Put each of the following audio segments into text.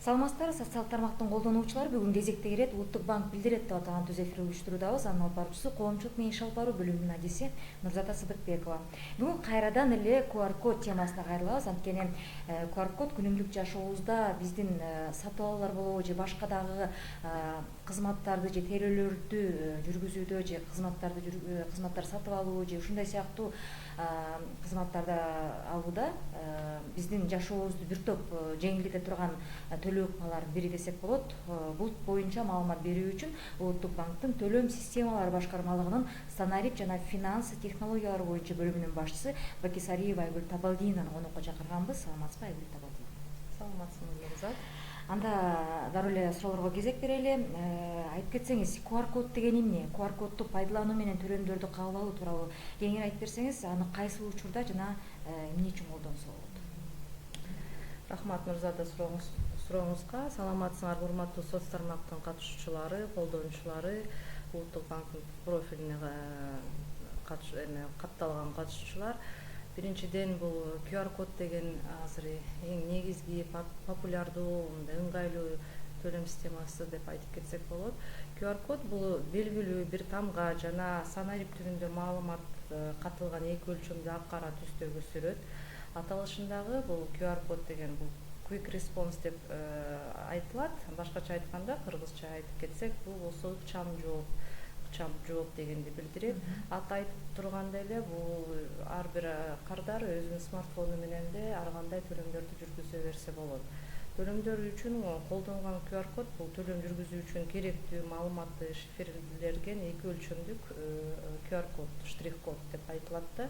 Саламатсыздарбы, социалдык тармактын колдонуучулары бүгүн кезекте кирет Улуттук банк билдирет деп аталган түз эфир уюштуруудабыз. Анын алып баруучусу коомчулук менен иш алып баруу бөлүмүнүн адиси Нурзата Сыдыкбекова. Бүгүн кайрадан эле QR код темасына кайрылабыз. Анткени QR код күнүмдүк жашообузда биздин сатып алуулар болобу же башка дагы кызматтарды же тейлөөлөрдү жүргүзүүдө же кызматтар сатып алуу же ушундай сыяктуу кызматтарды алууда биздин жашообузду бир топ жеңилдете турган төлөө ыкмалардын бири десек болот. Бул боюнча маалымат берүү үчүн Улуттук банктын төлөм системалары башкармалыгынын санарип жана финанс технологиялары боюнча бөлүмүнүн башчысы Бакисариева Айгүл Табалдиевнаны конокко чакырганбыз. Саламатсызбы, Айгүл Табалдиевна? Саламатсызбы, Нурзат. Анда дароо эле суроолорго кезек берели. Айтып кетсеңиз, QR код деген эмне? QR кодду пайдалануу менен төлөмдөрдү кабыл алуу тууралуу кеңири айтып берсеңиз, аны кайсы учурда жана эмне үчүн колдонсо болот? Рахмат, Нурзата, сурооңузга. Саламатсыңарбы, урматтуу соц тармактын катышуучулары, колдонуучулары, Улуттук банктын профилине катталган катышуучулар. Биринчиден, бул QR код деген азыр эң негизги популярдуу, ыңгайлуу төлөм системасы деп айтып кетсек болот. QR код бул белгилүү бир тамга жана санарип түрүндө маалымат катылган эки өлчөмдүү ак кара түстөгү сүрөт. Аталышындагы бул QR код деген бул quick response деп айтылат. Башкача айтканда, кыргызча айтып кетсек, бул болсо ыкчам жооп дегенди билдирет. Аты айтып тургандай эле, бул ар бир кардар өзүнүн смартфону менен эле ар кандай төлөмдөрдү жүргүзө берсе болот. Төлөмдөр үчүн колдонулган QR код бул төлөм жүргүзүү үчүн керектүү маалыматты шифрлерген эки өлчөмдүк QR код, штрих-код деп айтылат да.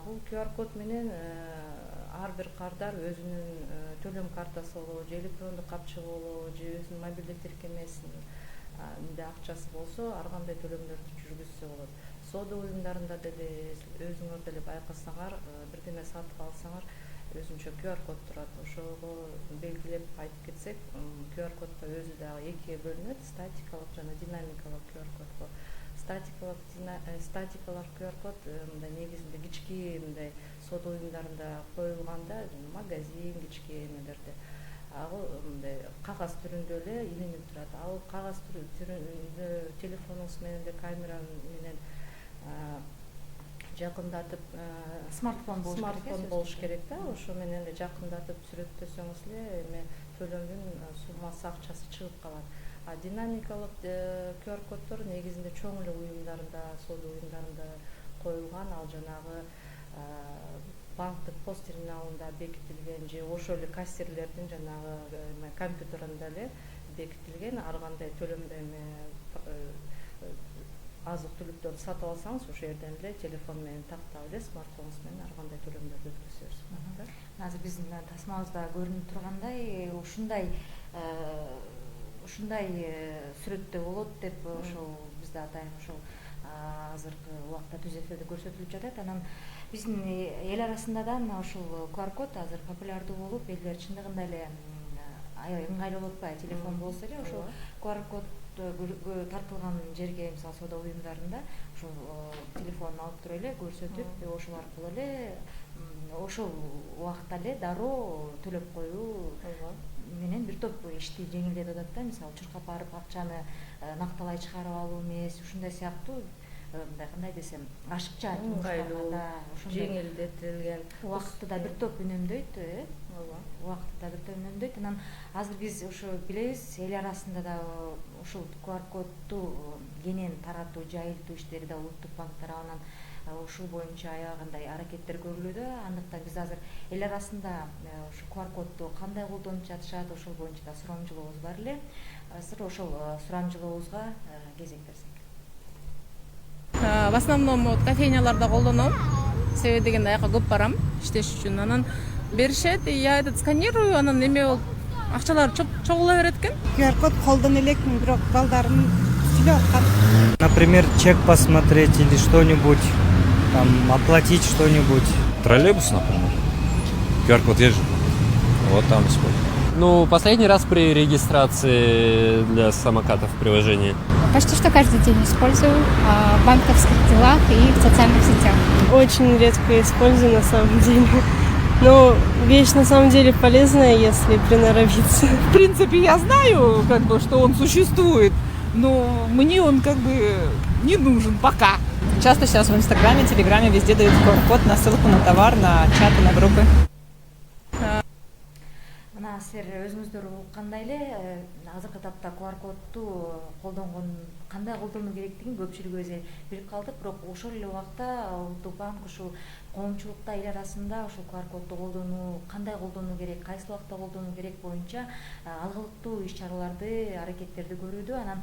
Бул QR код менен ар бир кардар өзүнүн төлөм картасы болобу, же электрондук капчыгы болобу, же өзүнүн мобилдик тиркемесинде акчасы болсо, ар кандай төлөмдөрдү жүргүзсө болот. Соода уюмдарында деле өзүңөр деле байкасаңар, бирдеме сатып алсаңар, өзүнчө QR код турат. Ошого белгилеп айтып кетсек, QR коддо өзү дагы экиге бөлүнөт, статикалык жана динамикалык QR код бар. Статикалык QR код мындай негизинде кички мындай соода уюмдарында коюлганда, магазин, кички эмелерде ал мындай кагаз түрүндө эле илинип турат. Ал кагаз түрүндө телефонуңуз менен эле камера менен жакындатып Смартфон болуш керек да. Ошо менен эле жакындатып сүрөттөсөңүз эле эме төлөмдүн суммасы, акчасы чыгып калат. Динамикалык QR коддор негизинде чоң эле уюмдарында, соода уюмдарында коюлган. Ал жанагы банктык пост терминалында бекитилген же ошол эле кассирлердин жанагы компьютеринде эле бекитилген. Ар кандай төлөмдө азык-түлүктөрдү сатып алсаңыз, ошол жерден эле телефон менен тактап эле смартфонуңуз менен ар кандай төлөмдөрдү өткөзө берсиңиз. Азыр биздин тасмабызда көрүнүп тургандай, ушундай сүрөттө болот деп ошол бизде атайын ошол азыркы убакта түз эфирде көрсөтүлүп жатат. Анан биздин эл арасында да мына ушул QR код азыр популярдуу болуп, элдер чындыгында эле ыңгайлуу болуп атпайбы? Телефон болсо эле ошол QR код тартылган жерге, мисалы соода уюмдарында ошол телефонун алып туруп эле көрсөтүп, ошол аркылуу эле ошол убакта эле дароо төлөп коюу менен бир топ ишти жеңилдетип атат да. Мисалы чуркап барып акчаны накталай чыгарып алуу эмес, ушундай сыяктуу мындай кандай десем, ашыкча ыңгайлуу, жеңилдетилген убакытты да бир топ үнөмдөйт, Анан азыр биз ошо билебиз, эл арасында да ушул QR кодду кенен таратуу, жайылтуу иштери да Улуттук банк тарабынан ушул боюнча аябагандай аракеттер көрүлүүдө. Андыктан биз азыр эл арасында ушу QR кодду кандай колдонуп жатышат, ошол боюнча да сурамжылообуз бар эле. Азыр ошол сурамжылообузга кезек берсек. В основном кофейняларда колдоном. Себеби дегенде аяка көп барам иштеш үчүн. Анан беришет, я сканирую, анан эме болуп акчалар чогула берет экен. QR код колдоно элекмин, бирок балдарым сүйлөп аткан. Например, чек посмотреть или что-нибудь, там, оплатить что-нибудь. Троллейбус, например. QR код есть же. Вот там использую. Ну, последний раз при регистрации для самокатов в приложении. Почти что каждый день использую в банковских делах и в социальных сетях. Очень редко использую на самом деле. Но вещь на самом деле полезная, если приноровиться. В принципе, я знаю, как бы, что он существует, но мне он как бы не нужен пока. Часто сейчас в Инстаграме, Телеграме везде дают QR-код на ссылку на товар, на чаты, на группы. Мына силер өзүңүздөр уккандай эле азыркы тапта QR кодду кандай колдонуу керектигин көпчүлүгүбүз билип калдык, бирок ошол эле убакта Улуттук банк ушул коомчулукта эл арасында ушул QR кодду колдонуу, кандай колдонуу керек, кайсы убакта колдонуу керек боюнча алгылыктуу иш чараларды, аракеттерди көрүүдө. Анан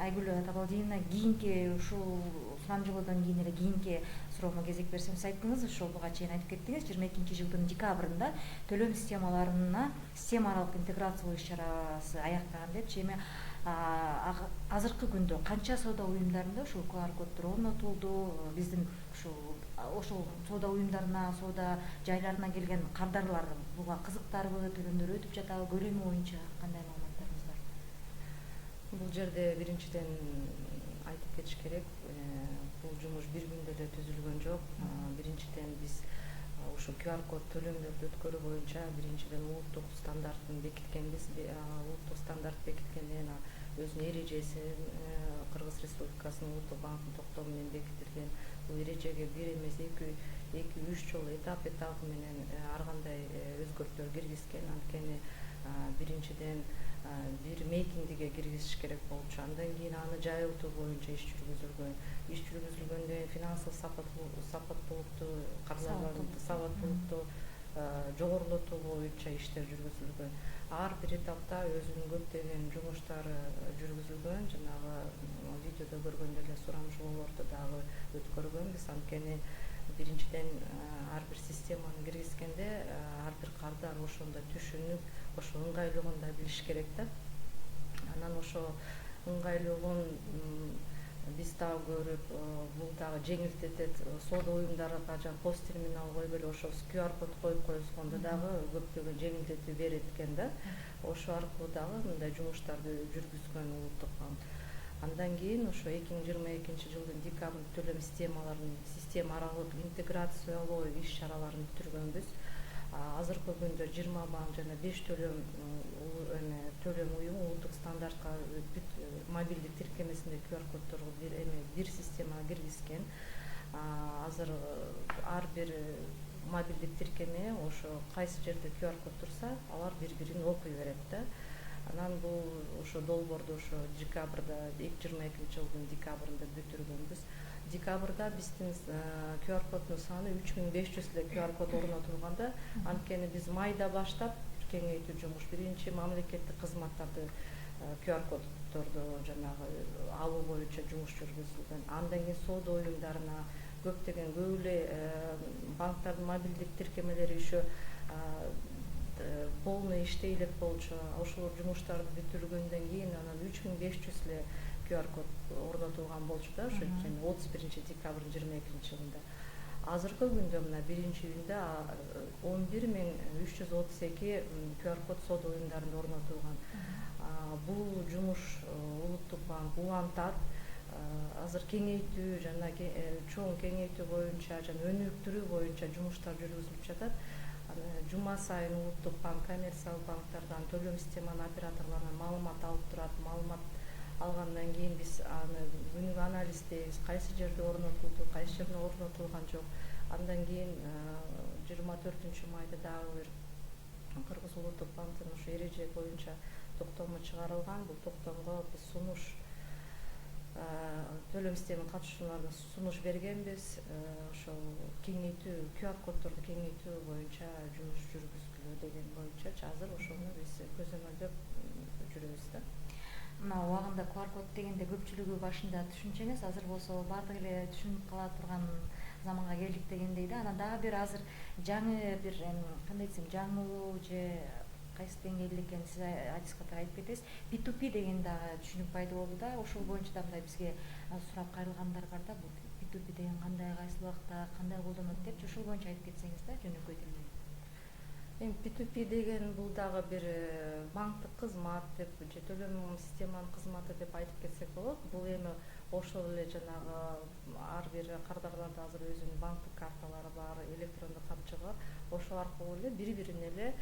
Айгүл Табалдиевна, кийинки ушул сурамжылоодон кийин эле кийинки суроомо кезек берсем, сиз айттыңыз, ошол буга чейин айтып кеттиңиз, 22-жылдын декабрында төлөм системаларына системалык интеграциялоо иш чарасы аяктаган депчи. Эми азыркы күндө канча соода уюмдарында ушул QR коддор орнотулду? Биздин ошол соода уюмдарына, соода жайларына келген кардарлар буга кызыктарбы, төлөмдөр өтүп жатабы, көлөмү боюнча кандай маалыматтарыңыз бар? Бул жерде биринчиден айтып кетиш керек, бул жумуш бир күндө эле түзүлгөн жок. Биринчиден биз ушу QR код төлөмдөрдү өткөрүү боюнча биринчиден улуттук стандарттын бекиткенбиз. Улуттук стандарт бекиткенден өзүнүн эрежесин Кыргыз Республикасынын Улуттук банктын токтому менен бекитилген. Бул эрежеге бир эмес, эки үч жолу этап менен ар кандай өзгөртүүлөр киргизген. Анткени биринчиден бир мейкиндиге киргизиш керек болчу. Андан кийин аны жайылтуу боюнча иш жүргүзүлгөн. Иш жүргүзүлгөндөн кийин финансылык сапаттуулукту, сабаттуулукту жогорулатуу боюнча иштер жүргүзүлгөн. Ар бир этапта өзүнүн көптөгөн жумуштары жүргүзүлгөн. Жанагы видеодо көргөндөй эле сурамжылоолорду дагы өткөргөнбүз. Анткени биринчиден ар бир системаны киргизгенде ар бир кардар ошондо түшүнүп, ошо ыңгайлуулугун да билиш керек да. Анан ошо ыңгайлуулугун биз дагы көрүп, бул дагы жеңилдетет. Соода уюмдарга пост терминал койуп эле ошо QR код коюп койгондо дагы көптөгөн жеңилдетүү берет экен да. Ошо аркылуу дагы мындай жумуштарды жүргүзгөн Улуттук банк. Андан кийин ошо 2022-жылдын декабрында төлөм системаларын система аралык интеграциялоо иш чараларын бүтүргөнбүз. Азыркы күндө 20 банк жана 5 төлөм уюму улуттук стандартка мобилдик тиркемесинде QR коддорду бир системага киргизген. Азыр ар бир мобилдик тиркеме ошо кайсы жерде QR код турса, алар бири-бирин окуй берет да. Анан бул ошо долбоорду ошо декабрда 2022-жылдын декабрында бүтүргөнбүз. Декабрда биздин QR коддун саны 3500 эле QR код орнотулганда, анткени биз майда баштап кеңейтүү жумуш биринчи мамлекеттик кызматтарды QR коддорду жанагы алуу боюнча жумуш жүргүзүлгөн. Андан кийин соода уюмдарына көптөгөн көп эле банктардын мобилдик тиркемелери еще полный иштей элек болчу. Ошол жумуштарды бүтүргөндөн кийин анан 3500 эле QR код орнотулган болчу да, ошо 31-декабрдын 22-жылында. Азыркы күндө мына 1-июнда 11332 QR код соода уюмдарында орнотулган. Бул жумуш Улуттук банк улантат. Азыр кеңейтүү жана чоң кеңейтүү боюнча жана өнүктүрүү боюнча жумуштар жүргүзүлүп жатат. Жума сайын Улуттук банк коммерциялык банктардан төлөм системанын операторлорунан маалымат алып турат. Маалымат алгандан кийин биз аны күнүгө анализдейбиз, кайсы жерде орнотулду, кайсы жерде орнотулган жок. Андан кийин 24-майда дагы бир Кыргыз Улуттук банктын ошо эреже боюнча токтому чыгарылган. Бул токтомго биз сунуш төлөм системанын катышуучуларына сунуш бергенбиз. Ошол кеңейтүү, QR коддорду кеңейтүү боюнча жумуш жүргүзүлүү деген боюнча азыр ошону биз көзөмөлдөп жүрөбүз да. Мына убагында QR код дегенде көпчүлүгү башында түшүнчү эмес, азыр болсо баардык эле түшүнүп кала турган заманга келдик дегендей да. Анан дагы бир азыр жаңы бир кандай десем, жаңылуу же кайсы деңгээлде экенин сиз адис катары айтып кетесиз. P2P деген дагы түшүнүк пайда болду да. Ошол боюнча да мындай бизге сурап кайрылгандар бар да. Бул P2P деген кандай, кайсы убакта кандай колдонот депчи, ошол боюнча айтып кетсеңиз да, жөнөкөй тилде. P2P деген бул дагы бир банктык кызмат деп же төлөм системанын кызматы деп айтып кетсек болот. Бул эми ошол эле жанагы ар бир кардарларда азыр өзүнүн банктык карталары бар, электрондук капчыгы бар. Ошол аркылуу эле бири-бирине эле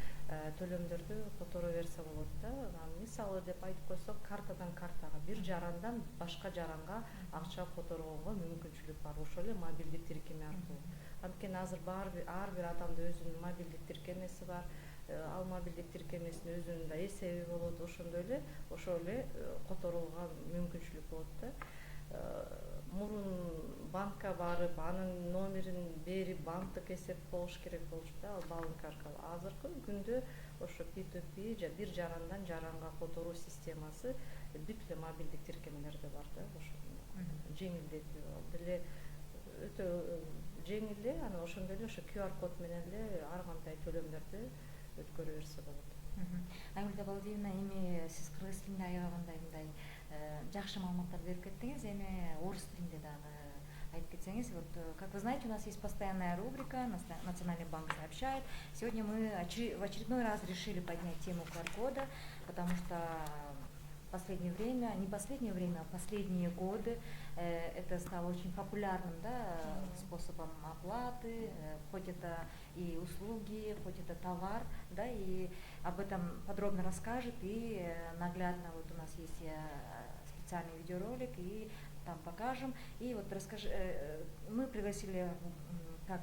төлөмдөрдү которо берсе болот да. Мисалы деп айтып койсок, картадан картага, бир жарандан башка жаранга акча которууга мүмкүнчүлүк бар. Ошол эле мобилдик тиркеме аркылуу. Анткени азыр ар бир адамдын өзүнүн мобилдик тиркемеси бар. Ал мобилдик тиркемесинин өзүнүн да эсеби болот. Ошондой эле которууга мүмкүнчүлүк болот да. Мурун банкка барып, анын номерин берип, банктык эсеп болуш керек болчу да, ал банк аркылуу. Азыркы күндө ошо P2P бир жарандан жаранга которуу системасы бүт эле мобилдик тиркемелерде бар да. Ошо жеңилдетүү деле өтө жеңил эле, анан ошондой эле ошо QR код менен эле ар кандай төлөмдөрдү өткөрө берсе болот. Айгүл Табалдиевна, эми сиз кыргыз тилинде аябагандай мындай жакшы маалыматтар берип кеттиңиз, эми орус тилинде дагы айтып кетсеңиз. Вот, как вы знаете, у нас есть постоянная рубрика «Национальный банк сообщает». Сегодня мы в очередной раз решили поднять тему QR-кода, потому что последнее время, не последнее время, а последние годы это стало очень популярным, да, способом оплаты, хоть это и услуги, хоть это товар, да, и об этом подробно расскажет и наглядно вот у нас есть специальный видеоролик, и там покажем. И вот мы пригласили как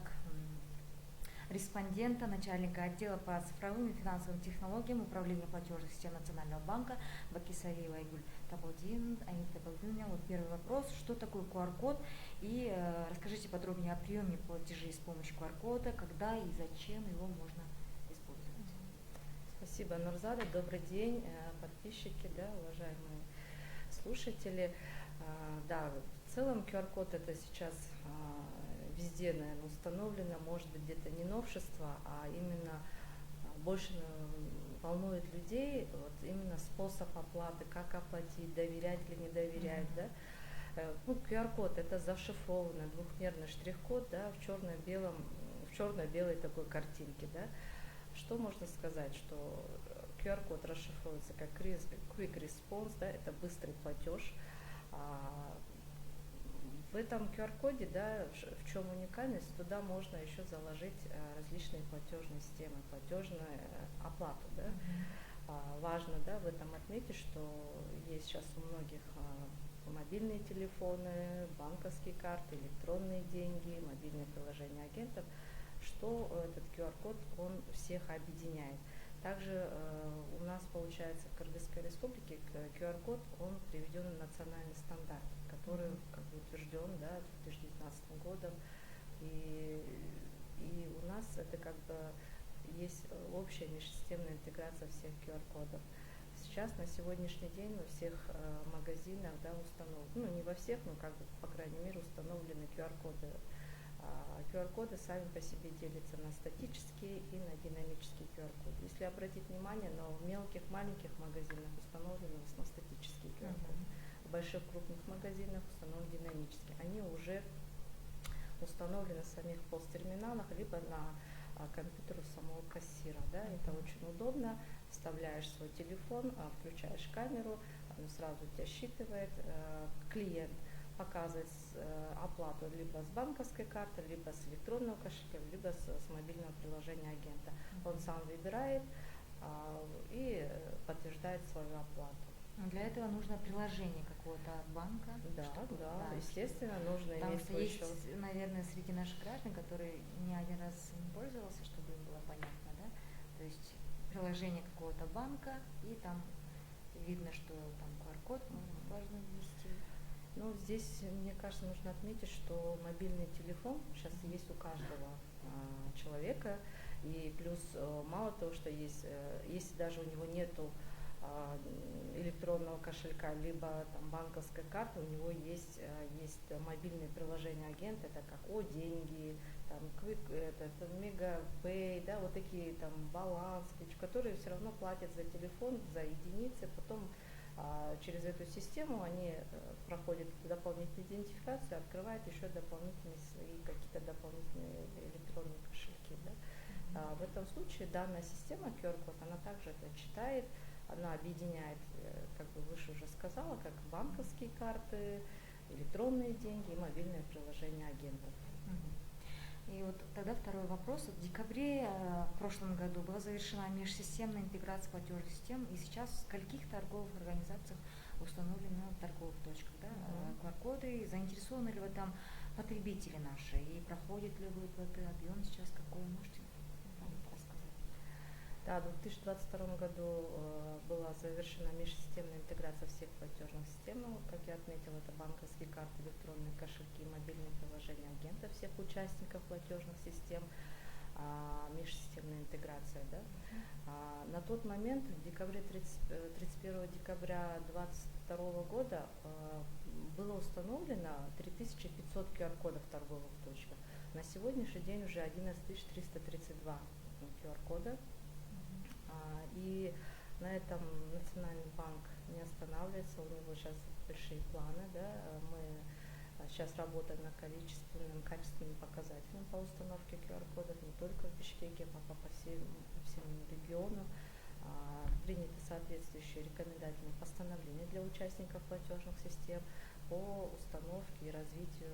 респондента, начальника отдела по цифровым и финансовым технологиям Управления платежных систем Национального банка Бакисалиева Айгуль Табалдиевна. Вот первый вопрос: что такое QR-код? И расскажите подробнее о приеме платежей с помощью QR-кода, когда и зачем его можно использовать. Спасибо, Нурзада. Добрый день, подписчики, да, уважаемые слушатели. Да, в целом QR-код это сейчас везде, наверное, установлено, может быть, где-то не новшество, а именно больше волнует людей вот именно способ оплаты, как оплатить, доверять или не доверять, да. Ну, QR-код это зашифрованный двухмерный штрих-код, да, в черно-белой такой картинке, да. Что можно сказать, что QR-код расшифровывается как Quick Response, да, это быстрый платеж. В этом QR-коде, да, в чем уникальность, туда можно еще заложить различные платежные системы, платежную оплату, да. Важно, да, в этом отметить, что есть сейчас у многих мобильные телефоны, банковские карты, электронные деньги, мобильные приложения агентов, что этот QR-код, он всех объединяет. Также у нас, получается, в Кыргызской республике QR-код, он приведен в национальный стандарт, который как бы утвержден, да, 2019 годом. И у нас это как бы есть общая межсистемная интеграция всех QR-кодов. Сейчас, на сегодняшний день, во всех магазинах, да, установлены, ну не во всех, но как бы, по крайней мере, установлены QR-коды. QR-коды сами по себе делятся на статические и на динамические QR-коды. Если обратить внимание, но в мелких, маленьких магазинах установлены в основном статические QR-коды. В больших, крупных магазинах установлены динамические. Они уже установлены в самих POS-терминалах, либо на компьютеру самого кассира. Да? Это очень удобно. Вставляешь свой телефон, включаешь камеру, он сразу тебя считывает. Клиент показывать оплату либо с банковской карты, либо с электронного кошелька, либо с мобильного приложения агента. Он сам выбирает и подтверждает свою оплату. Для этого нужно приложение какого-то от банка. Да, да, естественно, нужно иметь свой счет. Есть, наверное, среди наших граждан, которые не один раз не пользовался, чтобы им было понятно, да? То есть приложение какого-то банка, и там видно, что там QR-код можно ввести. Ну, здесь, мне кажется, нужно отметить, что мобильный телефон сейчас есть у каждого человека, и плюс мало того, что есть, если даже у него нету электронного кошелька, либо там банковской карты, у него есть мобильные приложения агента, это как деньги, там Quick, это Мегапэй, да, вот такие там баланс, которые все равно платят за телефон, за единицы, потом через эту систему они проходят дополнительную идентификацию, открывают еще дополнительные свои какие-то дополнительные электронные кошельки. Да? В этом случае данная система QR-код, она также это читает, она объединяет, как бы выше уже сказала, как банковские карты, электронные деньги и мобильное приложение агентов. И вот тогда второй вопрос. В декабре в прошлом году была завершена межсистемная интеграция платежных систем, и сейчас в скольких торговых организациях установлены в торговых точках, да, QR-коды, заинтересованы ли в этом потребители наши, и проходят ли выплаты, объем сейчас какой, можете рассказать? Да, в 2022 году была завершена межсистемная интеграция всех платежных систем. Как я отметила, это банковские карты, электронные кошельки, мобильные приложения агентов всех участников платежных систем, межсистемная интеграция. Да? На тот момент, в декабре 31 декабря 2022 года, было установлено 3500 QR-кодов в торговых точках. На сегодняшний день уже 11 332 QR-кода. И на этом Национальный банк не останавливается, у него сейчас большие планы. Да? Мы сейчас работаем над количественным, качественным показателем по установке QR-кодов не только в Бишкеке, а по всем регионам. Приняты соответствующие рекомендательные постановления для участников платежных систем по установке и развитию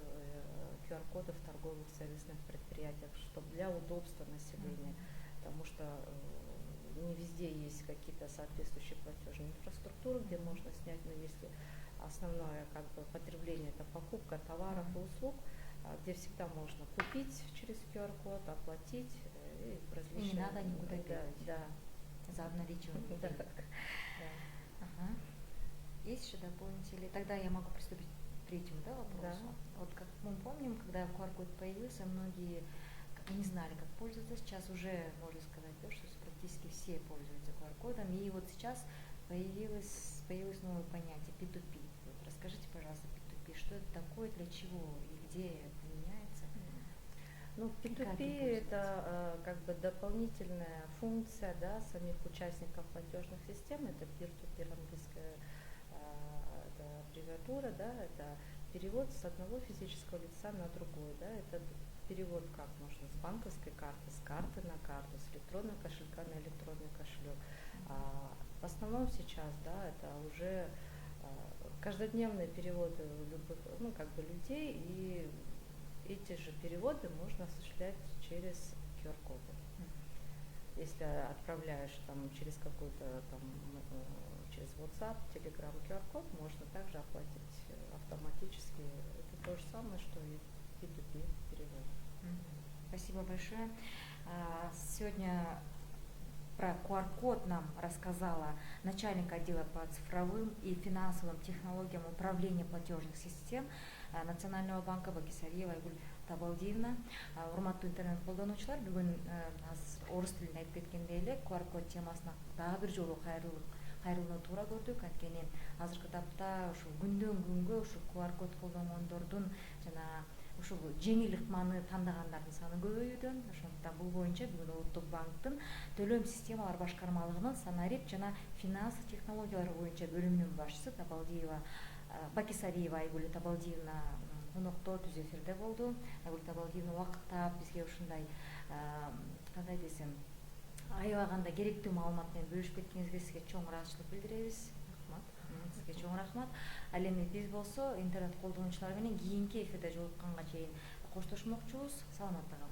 QR-кодов в торговых сервисных предприятиях, чтобы для удобства населения, потому что не везде есть какие-то соответствующие платежные инфраструктуры, где можно снять, но если основное потребление это покупка товаров и услуг, где всегда можно купить через QR-код, оплатить и различные. И не надо никуда бегать. Да. За обналичиванием денег. Ага. Есть еще дополнить? Или тогда я могу приступить к третьему, да, вопросу? Да. Вот как мы помним, когда QR-код появился, многие не знали, как пользоваться. Сейчас уже, можно сказать, да, что практически все пользуются QR-кодом. И вот сейчас появилось новое понятие P2P. Вот расскажите, пожалуйста, P2P, что это такое, для чего и где применяется? Ну, P2P это дополнительная функция, да, самих участников платежных систем. Это peer-to-peer английская аббревиатура, да, это перевод с одного физического лица на другой, да, это перевод как можно с банковской карты, с карты на карту, с электронного кошелька на электронный кошелек. В основном сейчас, да, это уже каждодневные переводы любых, людей, и эти же переводы можно осуществлять через QR-коды. Если отправляешь через какой-то через WhatsApp, Telegram QR-код, можно также оплатить автоматически. Это то же самое, что и P2P перевод. Спасибо большое. Сегодня про QR-код нам рассказала начальник отдела по цифровым и финансовым технологиям управления платежных систем Национального банка Бакисариева Айгуль Табалдиевна. Урматтуу интернет колдонуучулар, бүгүн аз орус тилинде айтып кеткендей эле QR-код темасына дагы бир жолу кайрылууну туура көрдүк. Анткени азыркы тапта ушул күндөн күнгө ушул QR-код колдонгондордун жана ушул жеңил ыкманы тандагандардын саны көбөйүүдөн. Ошондуктан бул боюнча бүгүн Улуттук банктын төлөм системалар башкармалыгынын санарип жана финансы технологиялары боюнча бөлүмүнүн башчысы Табалдиева Бакисариева Айгуль Табалдиевна конокто түз эфирде болду. Айгуль Табалдиевна убакыт таап бизге ушундай кандай десем аябаганда керектүү маалымат менен бөлүшүп кеткениңизге сизге чоң ыраазычылык билдиребиз. Сизге чоң рахмат. Ал эми биз болсо интернет колдонуучулар менен кийинки эфирде жолукканга чейин коштошмокчубуз. Саламатта калыңыз.